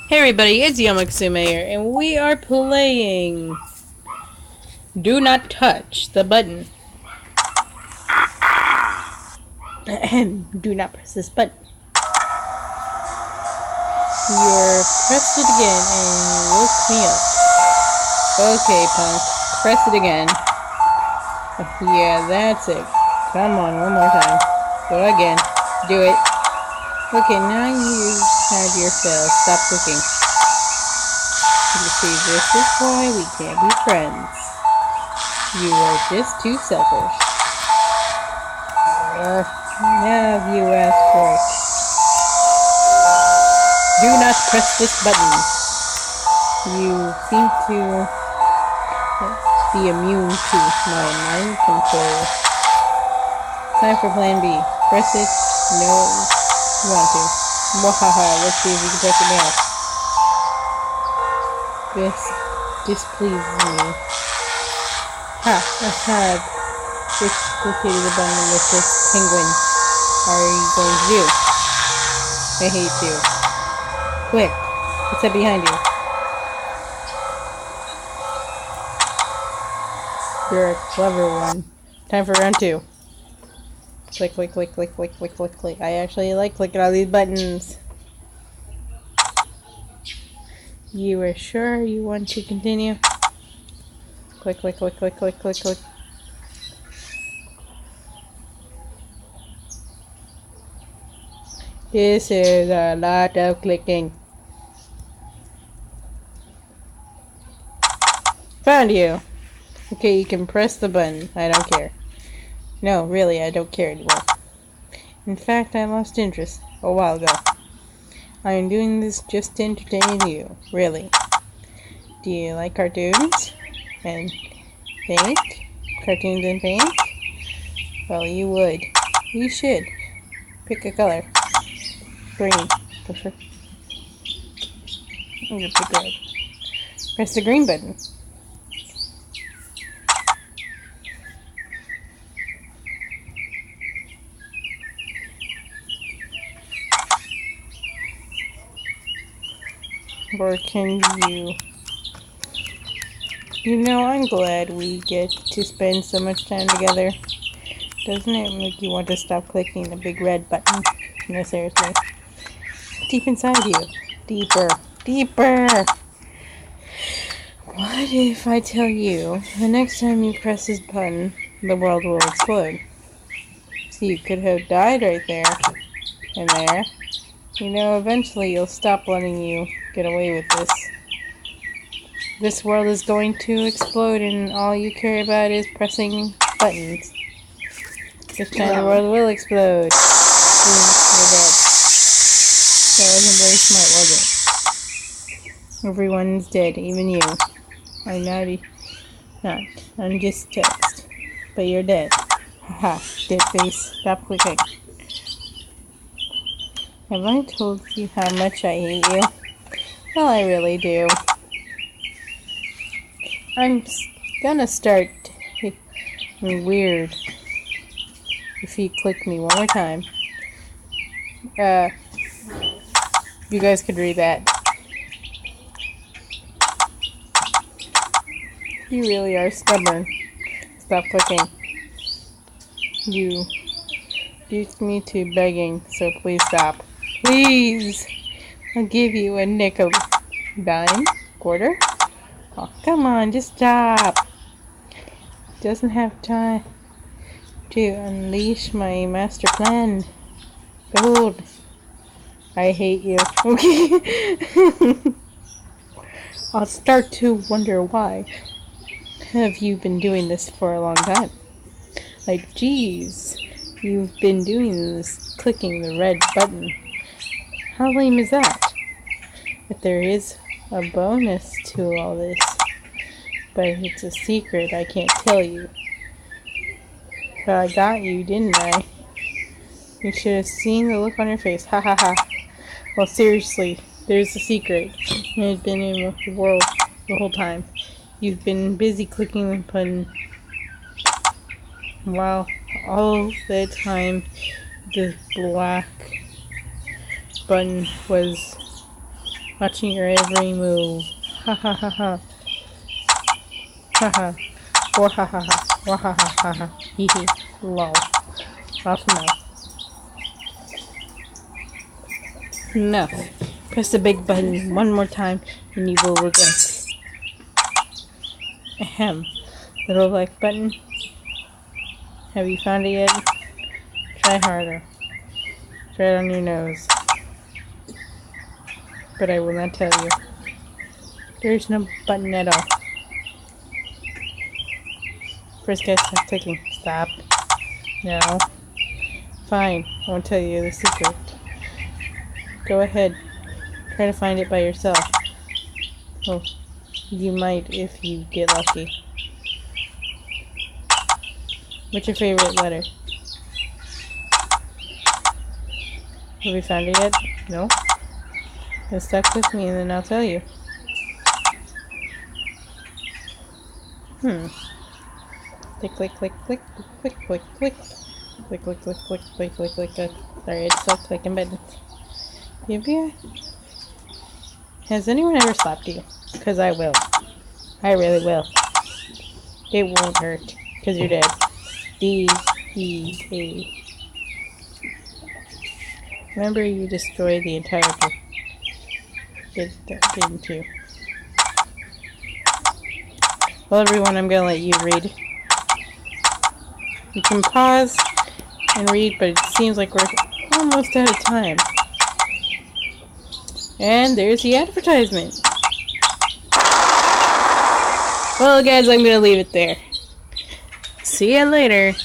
Hey everybody, it's Yamaksume here, and we are playing Do Not Touch the Button. Do not press this button. You're pressed it again and woke me up. Okay, punk, press it again. Yeah, that's it. Come on, one more time. Go again. Do it. Okay, now you've had your fill. Stop clicking. You see, this is why we can't be friends. You are just too selfish. Now you ask for it. Do not press this button. You seem to be immune to my mind control. Time for plan B. Press it. No, you want to. Wahaha, let's see if you can press it now. This displeases me. Ha, I have dislocated the button with this penguin. What are you going to do? I hate you. Quick, what's that behind you? You're a clever one. Time for round 2. Click, click, click, click, click, click, click, click. I actually like clicking all these buttons. You are sure you want to continue? Click, click, click, click, click, click, click. This is a lot of clicking. Found you! Okay, you can press the button. I don't care. No, really, I don't care anymore. In fact, I lost interest a while ago. I am doing this just to entertain you, really. Do you like cartoons? And paint? Cartoons and paint? Well, you would. You should. Pick a color. Green. I'm gonna pick red. Press the green button. Or can you... You know, I'm glad we get to spend so much time together. Doesn't it make you want to stop clicking the big red button? No, seriously. Deep inside you. Deeper. Deeper! What if I tell you, the next time you press this button, the world will explode? So you could have died right there. And there. You know, eventually you'll stop letting you get away with this. This world is going to explode and all you care about is pressing buttons. This time the world will explode. Boom, you're dead. That wasn't very smart, was it? Everyone's dead, even you. I'm not. I'm just text. But you're dead. Haha, dead face. Stop clicking. Have I told you how much I hate you? Well, I really do. I'm gonna start weird if you click me one more time. You guys could read that. You really are stubborn. Stop clicking. You beat me to begging, so please stop. Please! I'll give you a nickel. Dime? Quarter? Oh, come on, just stop. Doesn't have time to unleash my master plan. Behold. I hate you. Okay. I'll start to wonder why. Have you been doing this for a long time? Like, geez, you've been doing this, clicking the red button. How lame is that? But there is a bonus to all this. But it's a secret I can't tell you. But I got you, didn't I? You should have seen the look on your face. Ha ha ha. Well, seriously, there's a secret. It's been in the world the whole time. You've been busy clicking the button. While all the time the black button was Watching your every move. Ha ha ha ha. Ha ha. Or ha ha ha. Or ha ha ha ha. Hee hee. Lol. Off mouth. Enough. Press the big button one more time and you will regret. Ahem. Little like button. Have you found it yet? Try harder. Try it on your nose. But I will not tell you. There's no button at all. First guy, stop clicking. Stop. No. Fine. I won't tell you the secret. Go ahead. Try to find it by yourself. Well, you might if you get lucky. What's your favorite letter? Have you found it yet? No? Then stuck with me and then I'll tell you. Click, click, click, click, click, click, click. Click, click, click, click, click, click, click, click. Sorry, it's still clicking buttons. Yeah. Has anyone ever slapped you? Because I will. I really will. It won't hurt. Because you're dead. D-E-A. Remember you destroyed the entire book. Didn't you? Well, everyone, I'm going to let you read. You can pause and read, but it seems like we're almost out of time. And there's the advertisement. Well, guys, I'm going to leave it there. See ya later.